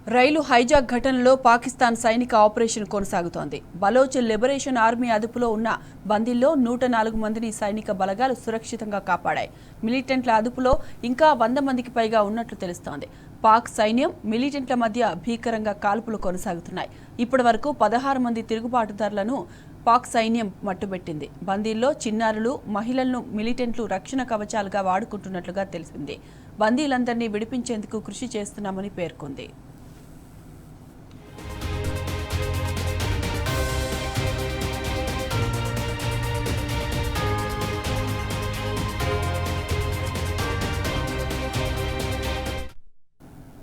రైలు hijack ఘటనలో పాకిస్తాన్ సైనిక operation కొనసాగుతోంది. బలోచ్ లిబరేషన్ ఆర్మీ అదుపులో ఉన్న బందీల్లో 104 మందిని సైనిక బలగాలు సురక్షితంగా కాపాడాయి. మిలిటెంట్ల అదుపులో ఇంకా 100 మందికి పైగా ఉన్నట్లు తెలుస్తోంది. పాక్ సైన్యం, మిలిటెంట్ల మధ్య భీకరంగా కాల్పులు కొనసాగుతున్నాయి. ఇప్పటి వరకు 16 మంది తిరుగుబాటుదారులను పాక్ సైన్యం మట్టుబెట్టింది. బందీల్లో చిన్నారులు, మహిళలను మిలిటెంట్లు రక్షణ కవచాలుగా వాడుకుంటున్నట్లుగా తెలిసింది. బందీలందరినీ విడిపించేందుకు కృషి చేస్తున్నామని పేర్కొంది.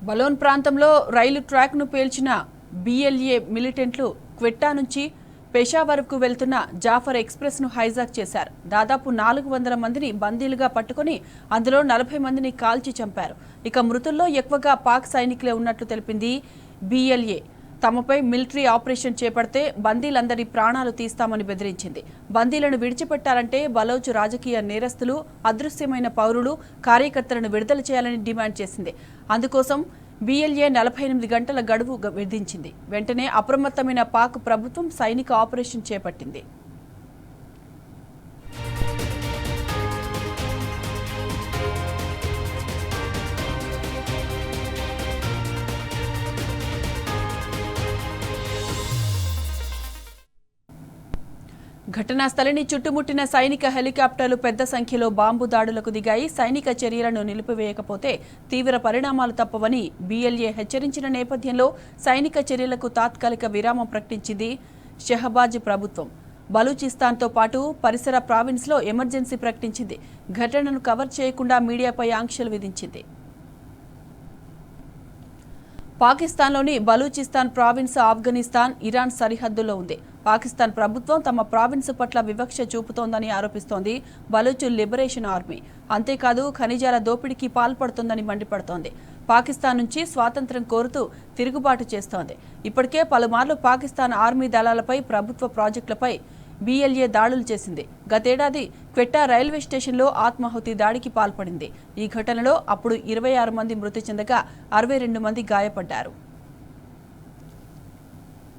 బలోన్ ప్రాంతంలో రైలు ట్రాక్ను పేల్చిన బిఎల్ఏ మిలిటెంట్లు క్వెట్టా నుంచి పెషావర్కు వెళ్తున్న జాఫర్ ఎక్స్ప్రెస్ను హైజాక్ చేశారు. దాదాపు 400 మందిని బందీలుగా పట్టుకుని అందులో 40 మందిని కాల్చి చంపారు. ఇక మృతుల్లో ఎక్కువగా పాక్ సైనికులే ఉన్నట్లు తెలిపింది బిఎల్ఏ. తమపై మిలిటరీ ఆపరేషన్ చేపడితే బందీలందరి ప్రాణాలు తీస్తామని బెదిరించింది. బందీలను విడిచిపెట్టాలంటే బలోచ్ రాజకీయ నేరస్తులు, అదృశ్యమైన పౌరులు, కార్యకర్తలను విడుదల చేయాలని డిమాండ్ చేసింది. అందుకోసం బిఎల్ఏ 48 గంటల గడువు విధించింది. వెంటనే అప్రమత్తమైన పాక్ ప్రభుత్వం సైనిక ఆపరేషన్ చేపట్టింది. ఘటనా స్థలిని చుట్టుముట్టిన సైనిక హెలికాప్టర్లు పెద్ద సంఖ్యలో బాంబు దాడులకు దిగాయి. సైనిక చర్యలను నిలిపివేయకపోతే తీవ్ర పరిణామాలు తప్పవని బిఎల్ఏ హెచ్చరించిన నేపథ్యంలో సైనిక చర్యలకు తాత్కాలిక విరామం ప్రకటించింది షహబాజ్ ప్రభుత్వం. బలూచిస్తాన్తో పాటు పరిసర ప్రావిన్స్లో ఎమర్జెన్సీ ప్రకటించింది. ఘటనను కవర్ చేయకుండా మీడియాపై ఆంక్షలు విధించింది. పాకిస్తాన్లోని బలూచిస్తాన్ ప్రావిన్స్ ఆఫ్ఘనిస్తాన్, ఇరాన్ సరిహద్దులో ఉంది. పాకిస్తాన్ ప్రభుత్వం తమ ప్రావిన్స్ పట్ల వివక్ష చూపుతోందని ఆరోపిస్తోంది బలూచ్ లిబరేషన్ ఆర్మీ. అంతేకాదు ఖనిజాల దోపిడీకి పాల్పడుతోందని మండిపడుతోంది. పాకిస్తాన్ నుంచి స్వాతంత్ర్యం కోరుతూ తిరుగుబాటు చేస్తోంది. ఇప్పటికే పలుమార్లు పాకిస్తాన్ ఆర్మీ దళాలపై, ప్రభుత్వ ప్రాజెక్టులపై బిఎల్ఏ దాడులు చేసింది. గతేడాది క్వెట్టా రైల్వే స్టేషన్లో ఆత్మాహుతి దాడికి పాల్పడింది. ఈ ఘటనలో అప్పుడు 26 మంది మృతి చెందగా 62 మంది గాయపడ్డారు.